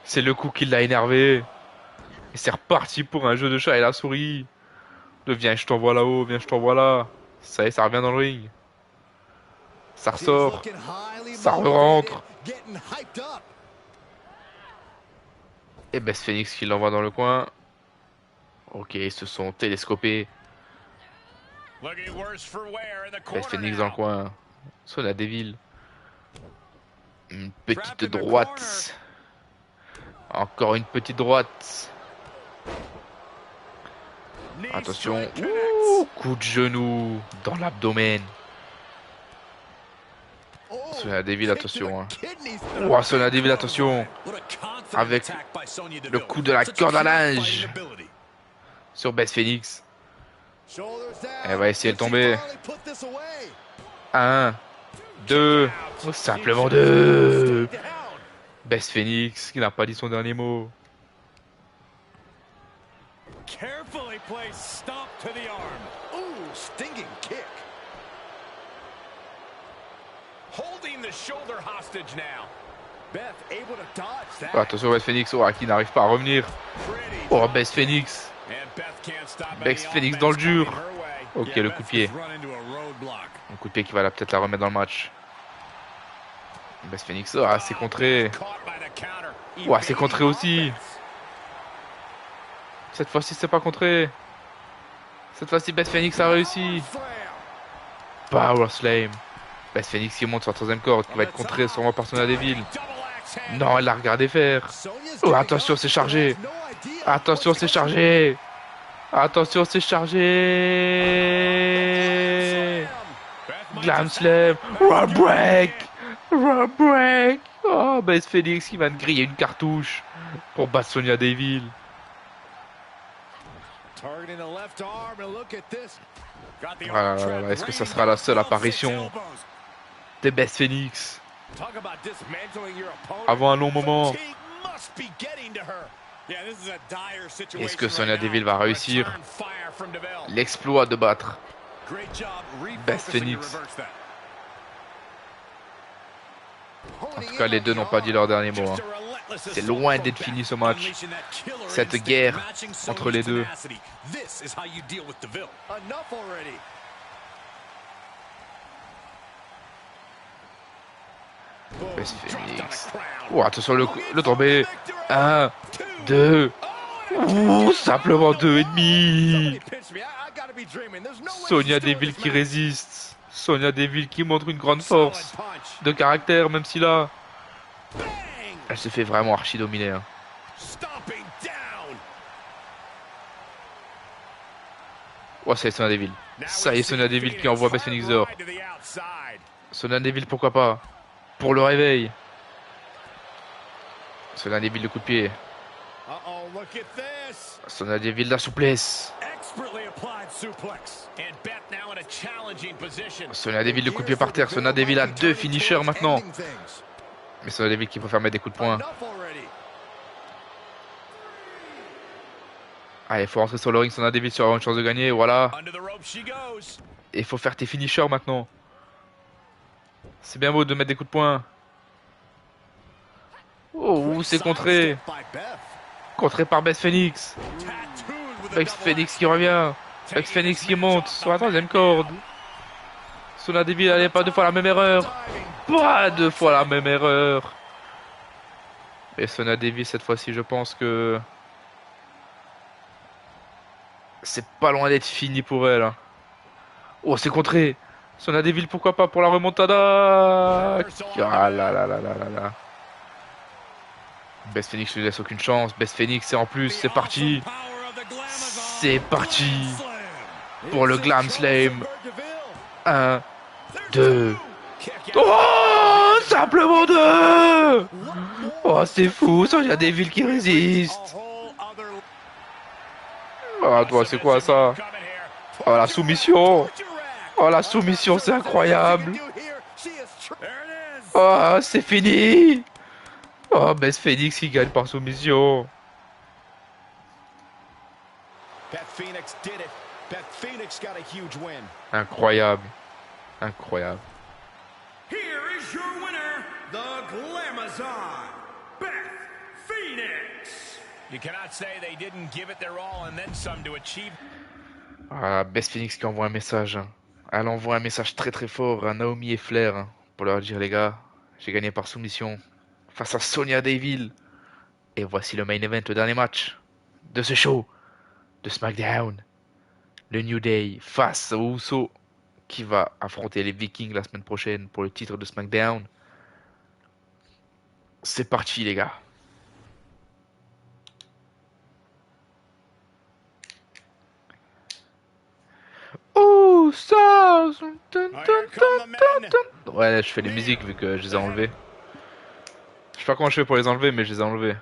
C'est le coup qui l'a énervé. Et c'est reparti pour un jeu de chat et la souris. De viens, je t'envoie là-haut, viens, je t'envoie là. Ça y est, ça revient dans le ring. Ça ressort. Ça re-rentre. Et Beth Phoenix qui l'envoie dans le coin. Ok, ils se sont télescopés. Beth Phoenix dans le coin. Sonya Deville. Une petite droite. Encore une petite droite. Attention. Ouh, coup de genou dans l'abdomen. Sonya Deville, attention. Oh, Sonya Deville, attention. Avec le coup de la corde à linge sur Beth Phoenix. Elle va essayer de tomber. 1, 2, simplement 2. Beth Phoenix qui n'a pas dit son dernier mot. Carefully placed stomp to the arm. Ooh, stinging kick. Holding the shoulder hostage now. Beth able to dodge that. Oh, attention Beth Phoenix, oh, qui n'arrive pas à revenir. Oh, Beth Phoenix. Beth Phoenix dans le dur. Ok, le coup de pied. Un coup de pied qui va peut-être la remettre dans le match. Beth Phoenix, oh, c'est contré. Oh, c'est contré aussi. Cette fois-ci, c'est pas contré. Cette fois-ci, Beth Phoenix a réussi. Power Slam. Beth Phoenix qui monte sur la troisième corde, qui va être contré sûrement par Sonya Deville. Non, elle l'a regardé faire. Oh, attention, c'est chargé. Attention, c'est chargé. Attention, c'est chargé. Glam Slam. Road Break. Road Break. Oh, Beth Phoenix qui va te griller une cartouche pour battre Sonya Deville. Ah là là, est-ce que ça sera la seule apparition de Beth Phoenix avant un long moment? Est-ce que Sonya Deville va réussir l'exploit de battre Beth Phoenix? En tout cas, les deux n'ont pas dit leur dernier mot. Hein. C'est loin d'être fini ce match. Cette guerre entre les deux. Beth Phoenix. Oh, attention le tombé. 1, 2. Ouh, simplement 2,5. Sonya Deville qui résiste. Sonia Deville qui montre une grande force de caractère, même si là, elle se fait vraiment archi dominer. Hein. Oh, c'est Sonia Deville. Ça y est, Sonia Deville qui envoie Beth Phoenix dehors. Sonia Deville, pourquoi pas? Pour le réveil. Sonia Deville, le coup de pied. Sonia Deville, la souplesse. Sonia Deville, le coup de pied par terre. Sonia Deville a 2 finishers maintenant. Mais Sonia Deville qui préfère mettre des coups de poing. Allez, il faut rentrer sur le ring. Sonia Deville sur une chance de gagner. Voilà. Et il faut faire tes finishers maintenant. C'est bien beau de mettre des coups de poing. Oh, c'est contré. Contré par Beth Phoenix. Beth Phoenix qui revient. Beth Phoenix qui monte sur la 3e corde. Sonia Deville, allez, pas 2 fois la même erreur. Pas 2 fois la même erreur. Et Sonia Deville, cette fois-ci, je pense que... c'est pas loin d'être fini pour elle. Hein. Oh, c'est contré. Sonia Deville, pourquoi pas pour la remontada. Ah là là là là là là. Beth Phoenix ne laisse aucune chance. Beth Phoenix, et en plus, c'est parti. C'est parti. Pour le Glam Slam. 1, 2. Oh, simplement 2. Oh, c'est fou. Sonia Deville qui résiste. Oh, toi, c'est quoi ça? Oh, la soumission. Oh, la soumission, c'est incroyable. Oh, c'est fini. Oh, Beth Phoenix qui gagne par soumission. Incroyable. Incroyable. Here is your winner, the Glamazon, Beth Phoenix. You cannot say they didn't give it their all and then some to achieve. Ah, Beth Phoenix qui envoie un message. Hein. Elle envoie un message très très fort à Naomi et Flair hein, pour leur dire les gars, j'ai gagné par soumission face à Sonia Deville. Et voici le main event, le dernier match de ce show de SmackDown. Le New Day face aux Usos qui va affronter les Vikings la semaine prochaine pour le titre de SmackDown. C'est parti les gars. Oh, ça. Ouais, je fais les musiques vu que je les ai enlevées. Je sais pas comment je fais pour les enlever, mais je les ai enlevées.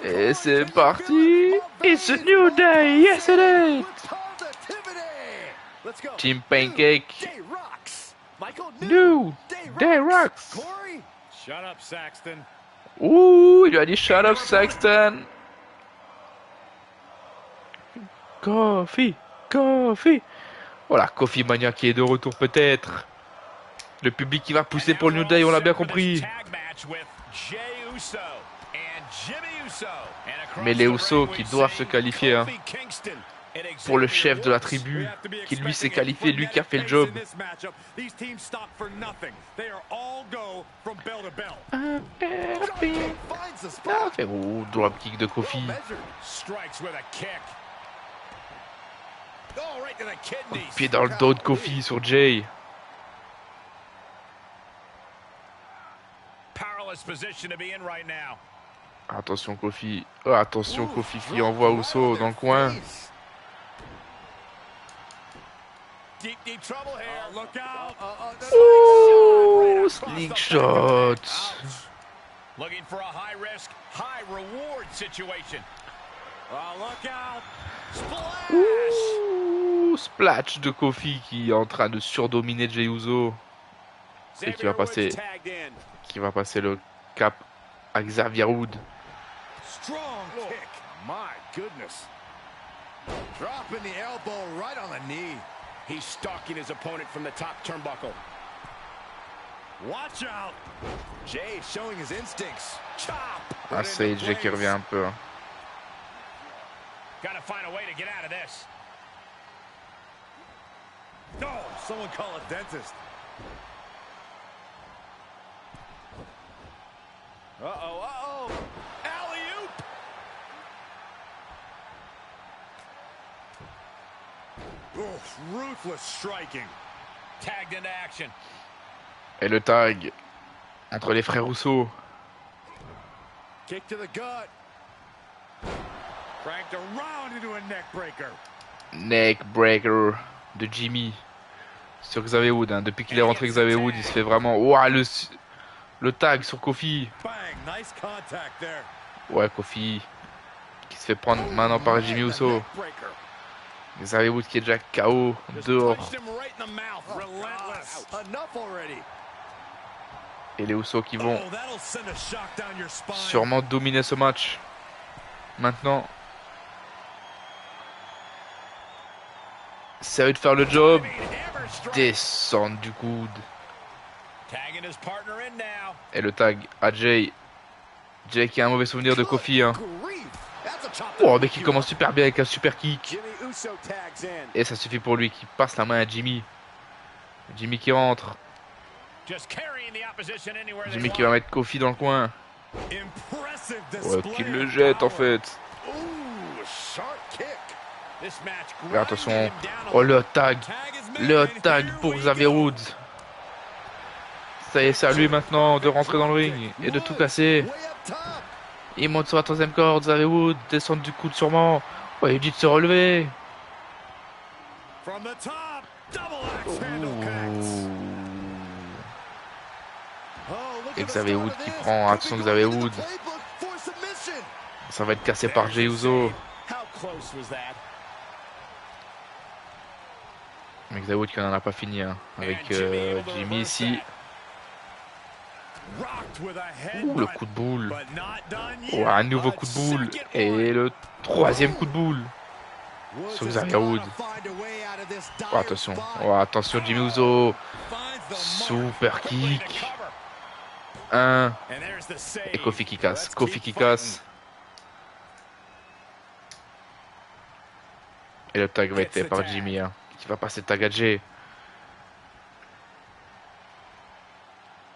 Et c'est parti. It's a new day, yes it is. Team Pancake. New Day Rocks. Shut up, Saxton. Ouh, il lui a dit shut up, Saxton. Coffee, Coffee. Voilà, Coffee Mania qui est de retour peut-être. Le public qui va pousser pour le New Day, on l'a bien compris. Mais les Usos qui doivent se qualifier hein, pour le chef de la tribu qui lui s'est qualifié, lui qui a fait le job. Ouh, dropkick de Kofi. Pied dans le dos de Kofi sur Jay. Attention Kofi. Oh, attention Kofi qui envoie Uso dans le coin. Ouh, slingshot. Looking for a high risk, high reward situation. Look out. Splash. Ouh, splash de Kofi qui est en train de surdominer Jey Uso. Et qui va passer le cap à Xavier Woods. Strong kick. My goodness. Dropping the elbow right on the knee. He's stalking his opponent from the top turnbuckle. Watch out. Jay showing his instincts. Chop. Ah, c'est Jay qui revient un peu. Hein. Gotta find a way to get out of this. No, someone call a dentist. Uh-oh. Alley-oop. ruthless striking. Tagged into action. Et le tag entre les frères Rousseau. Kick to the gut. Cranked around into a neck breaker. Neck breaker de Jimmy sur Xavier Wood. Hein. Depuis qu'il est rentré Xavier Wood, il se fait vraiment... Ouah, le tag sur Kofi. Bang, nice contact there. Ouais, Kofi qui se fait prendre maintenant par Jimmy Uso. Xavier Wood qui est déjà KO dehors. Et les Usos qui vont sûrement dominer ce match. Maintenant, c'est à eux de faire le job. Descendre du coude. Et le tag à Jay. Jay qui a un mauvais souvenir de Kofi. Hein. Oh, mais qui commence super bien avec un super kick. Et ça suffit pour lui qui passe la main à Jimmy. Jimmy qui rentre. Jimmy qui va mettre Kofi dans le coin. Ouais, qui le jette en fait. Mais attention. Oh, le tag. Le tag pour Xavier Woods. Ça y est, c'est à lui maintenant de rentrer dans le ring et de tout casser. Il monte sur la troisième corde, Xavier Woods, descendre du coude sûrement. Ouais, il dit de se relever. Et Xavier Woods qui prend, attention Xavier Woods. Ça va être cassé par Jey Uso. Mais Xavier Woods qui n'en a pas fini hein, avec Jimmy ici. Ouh, le coup de boule. Oh, un nouveau coup de boule. Et le troisième coup de boule. Sur Xavier Woods. Oh, attention. Oh, attention Jimmy Uso. Super kick. 1. Et Kofi qui casse. Kofi qui casse. Et le tag va être fait par Jimmy. Hein, qui va passer tag à Jay.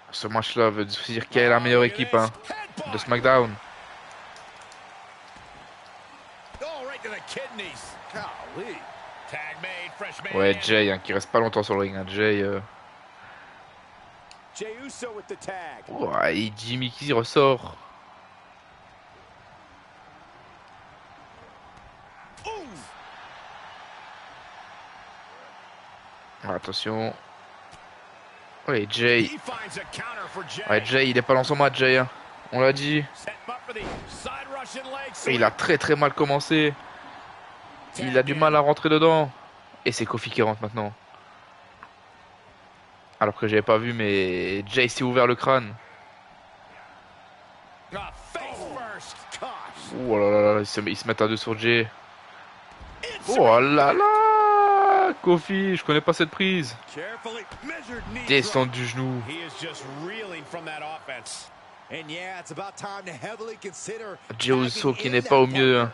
Ce match-là veut dire quelle est la meilleure équipe hein, de SmackDown. Ouais, Jay hein, qui reste pas longtemps sur le ring. Hein. Jay. Ouais, et Jimmy qui ressort. Attention. Ouais, Jay. Ouais, Jay, il est pas dans son match, Jay. Hein. On l'a dit. Et il a très mal commencé. Il a du mal à rentrer dedans. Et c'est Kofi qui rentre maintenant. Alors que j'avais pas vu, mais Jay s'est ouvert le crâne. Oh là là, ils se mettent à deux sur Jay. Oh là là, Kofi, je connais pas cette prise. Descente du genou. Jey Uso qui n'est pas au mieux. Hein.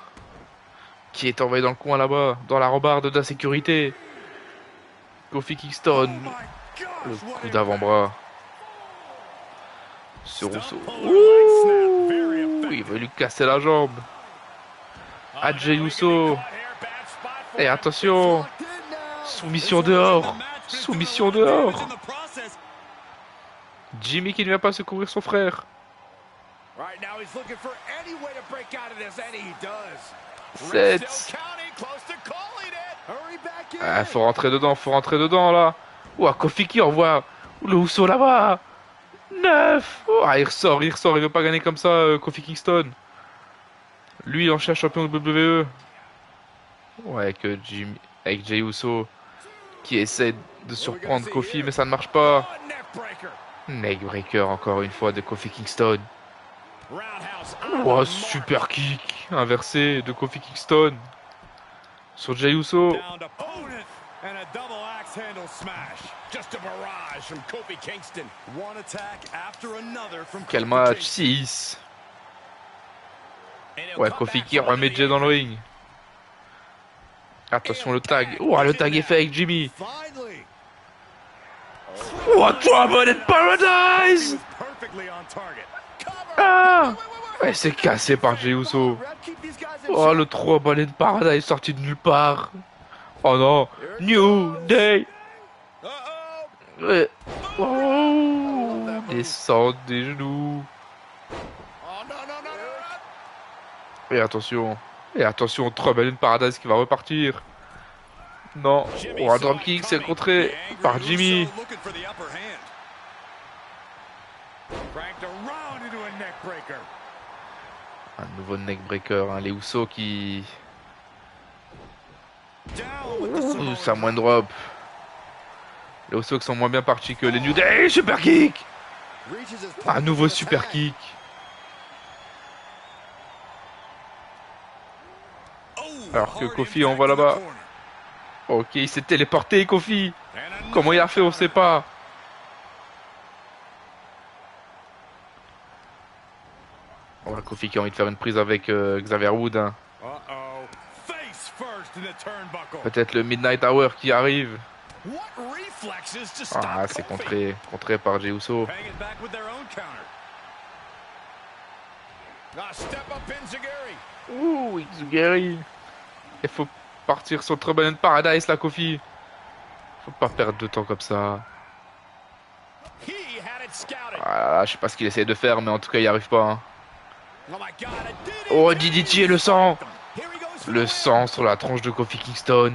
Qui est envoyé dans le coin là-bas, dans la rambarde de la sécurité. Kofi Kingston. Le coup d'avant-bras. Sur Uso. Ouh, il veut lui casser la jambe. À Jey Uso. Et attention. Soumission dehors. Soumission dehors. Jimmy qui ne vient pas secourir son frère. 7. Ah, faut rentrer dedans là. Ouah, Kofi qui envoie le Uso là-bas. 9. Oh, il ressort, il veut pas gagner comme ça, Kofi Kingston. Lui, ancien champion de WWE. Ouais, avec Jey Uso qui essaie de surprendre Kofi, mais ça ne marche pas. Neckbreaker encore une fois de Kofi Kingston. Oh, super kick inversé de Kofi Kingston sur Jey Uso. Quel match. 6. Ouais, Kofi qui remet Jey dans le ring. Attention le tag. Oh, le tag est fait avec Jimmy. Oh, Trouble in Paradise. Ah, ouais, c'est cassé par Jey Uso. Oh, le 3 Trouble in Paradise sorti de nulle part. Oh non. New Day. Uh-oh. Ouais. Oh. Descente des genoux. Oh, no, no, no, no. Et attention. Et attention, Trouble in Paradise qui va repartir. Non. Jimmy Oh, un saw it dropkick, c'est coming. contré The angry par Jimmy. Uso looking for the upper hand. Cranked around into a neck breaker. Un nouveau neckbreaker, hein. Les Usos qui... Down with the Samoan Ça moins de drop. drop. Les Usos qui sont moins bien partis que les New Day. Super kick. Reaches his Un point nouveau of super attack. kick. Oh, Alors que hard Kofi impact envoie to the là-bas. corner. Ok, il s'est téléporté, Kofi. And Comment il a fait, on sait pas. Voilà, Kofi qui a envie de faire une prise avec Xavier Wood. Hein. Uh-oh. Face first in the turnbuckle. Peut-être le Midnight Hour qui arrive. What reflexes to stop Ah, c'est Kofi? contré par Jey Uso. Paying it back with their own counter. Ah, step up Enziguri. Ouh, Xugeri. Il faut partir sur Trouble in Paradise, là, Kofi. Faut pas perdre de temps comme ça. He had it scouted. Ah, je sais pas ce qu'il essaie de faire, mais en tout cas, il y arrive pas. Hein. Oh my God, a DDT. Oh, DDT et le sang. Here he goes for Le the sang win. sur la tronche de Kofi Kingston.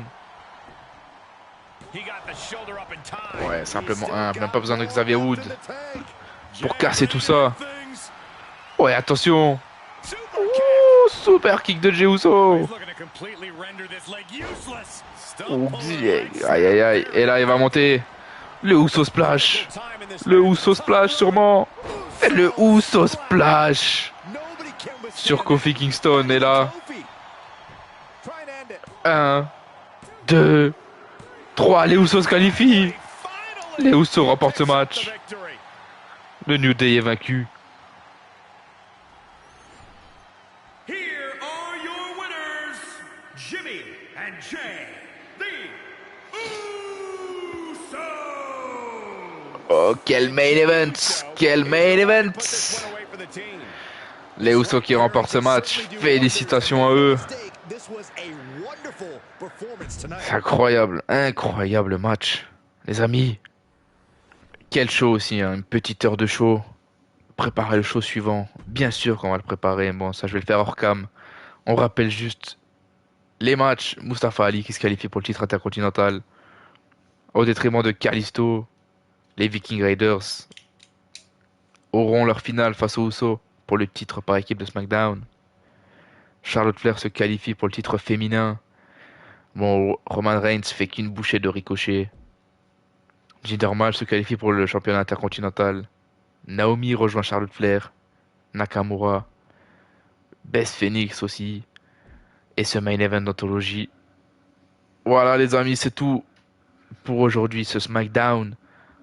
He got the shoulder up in time. Ouais, simplement Still un. got Même pas besoin de more Xavier left Wood. in the tank. Pour casser tout ça. Things. Ouais, attention. Super Ouh, super kick de Jey Uso. He's looking to completely render this leg useless. Still Oh, pulling the right aïe aïe aïe. side. Et là, il va monter. Le Uso Splash. Time in this Le match. Uso Splash sûrement. Et le Uso Splash Nobody can withstand sur Kofi Kingston. Et là, Kofi. Try and end it. 1, 2, 3. Les Usos se qualifient. Finally, Les Usos remportent ce picks up match. the victory. Le New Day est vaincu. Here are your winners, Jimmy and Jay, the Usos. Oh, quel main event. Quel main event. Put this one away for the team. Les Usos qui remportent ce match. Félicitations à eux. This was a wonderful performance tonight. C'est incroyable. Incroyable match. Les amis. Quel show aussi. Hein. Une petite heure de show. Préparer le show suivant. Bien sûr qu'on va le préparer. Bon, ça je vais le faire hors cam. On rappelle juste les matchs. Mustafa Ali qui se qualifie pour le titre intercontinental. Au détriment de Kalisto. Les Viking Raiders auront leur finale face aux Usos pour le titre par équipe de SmackDown. Charlotte Flair se qualifie pour le titre féminin. Bon, Roman Reigns fait qu'une bouchée de ricochet. Jinder Mahal se qualifie pour le championnat intercontinental. Naomi rejoint Charlotte Flair. Nakamura. Beth Phoenix aussi. Et ce main event d'anthologie. Voilà les amis, c'est tout pour aujourd'hui, ce SmackDown.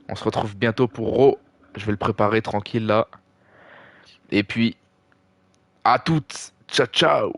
On se retrouve bientôt pour Raw. Je vais le préparer tranquille là. Et puis, à toutes. Ciao, ciao.